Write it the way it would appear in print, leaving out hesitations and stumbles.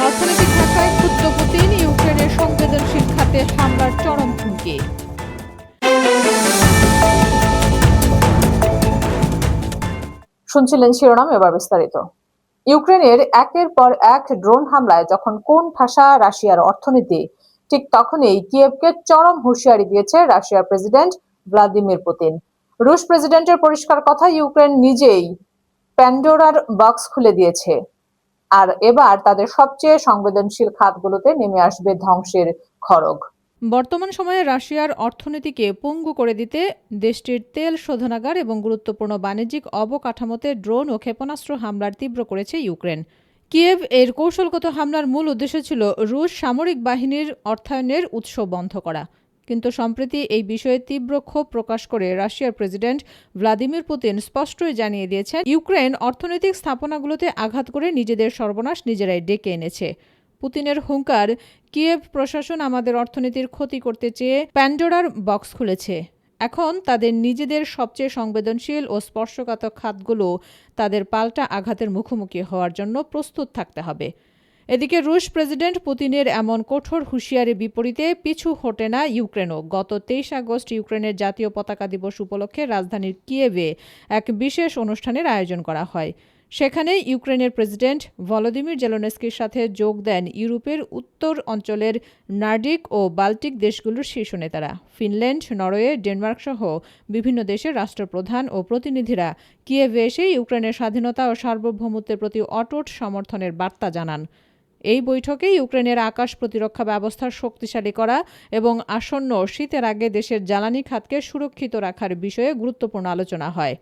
অর্থনৈতিক ধাক্কায় ক্ষুব্ধ পুতিন, ইউক্রেনের সংবেদনশীল খাতে হামলার চরম হুমকি। শুনছিলেন শিরোনাম, এবার বিস্তারিত। ইউক্রেনের একের পর এক ড্রোন হামলায় যখন কোন ঠাসা রাশিয়ার অর্থনীতি, ঠিক তখনই কিয়েভকে চরম হুঁশিয়ারি দিয়েছে রাশিয়ার প্রেসিডেন্ট ভ্লাদিমির পুতিন। রুশ প্রেসিডেন্টের পরিষ্কার কথা, ইউক্রেন নিজেই প্যান্ডোরার বক্স খুলে দিয়েছে, আর এবার তাদের সবচেয়ে সংবেদনশীল খাতগুলোতে নেমে আসবে ধ্বংসের খড়গ। বর্তমান সময়ে রাশিয়ার অর্থনীতিকে পঙ্গু করে দিতে দেশটির তেল শোধনাগার এবং গুরুত্বপূর্ণ বাণিজ্যিক অবকাঠামোতে ড্রোন ও ক্ষেপণাস্ত্র হামলার তীব্র করেছে ইউক্রেন। কিয়েভ এর কৌশলগত হামলার মূল উদ্দেশ্য ছিল রুশ সামরিক বাহিনীর অর্থায়নের উৎস বন্ধ করা। কিন্তু সম্প্রতি এই বিষয়ে তীব্র ক্ষোভ প্রকাশ করে রাশিয়ার প্রেসিডেন্ট ভ্লাদিমির পুতিন স্পষ্টই জানিয়ে দিয়েছেন, ইউক্রেন অর্থনৈতিক স্থাপনাগুলোতে আঘাত করে নিজেদের সর্বনাশ নিজেরাই ডেকে এনেছে। পুতিনের হুঙ্কার, কিয়েভ প্রশাসন আমাদের অর্থনীতির ক্ষতি করতে চেয়ে প্যান্ডোরার বক্স খুলেছে। এখন তাদের নিজেদের সবচেয়ে সংবেদনশীল ও স্পর্শকাতর খাতগুলো তাদের পাল্টা আঘাতের মুখোমুখি হওয়ার জন্য প্রস্তুত থাকতে হবে। এদিকে রুশ প্রেসিডেন্ট পুতিনের এমন কঠোর হুঁশিয়ারির বিপরীতে পিছু হটে না ইউক্রেনও। গত 23 আগস্ট ইউক্রেনের জাতীয় পতাকা দিবস উপলক্ষে রাজধানীর কিয়েভে এক বিশেষ অনুষ্ঠানের আয়োজন করা হয়। সেখানে ইউক্রেনের প্রেসিডেন্ট ভলোদিমির জেলেনস্কির সাথে যোগ দেন ইউরোপের উত্তর অঞ্চলের নর্ডিক ও বাল্টিক দেশগুলোর শীর্ষ নেতারা। ফিনল্যান্ড, নরওয়ে, ডেনমার্ক সহ বিভিন্ন দেশের রাষ্ট্রপ্রধান ও প্রতিনিধিরা কিয়েভে এসে ইউক্রেনের স্বাধীনতা ও সার্বভৌমত্বের প্রতি অটুট সমর্থনের বার্তা জানান। এই বৈঠকে ইউক্রেনের আকাশ প্রতিরক্ষা ব্যবস্থা শক্তিশালী করা এবং আসন্ন শীতের আগে দেশের জ্বালানি খাতকে সুরক্ষিত রাখার বিষয়ে গুরুত্বপূর্ণ আলোচনা হয়।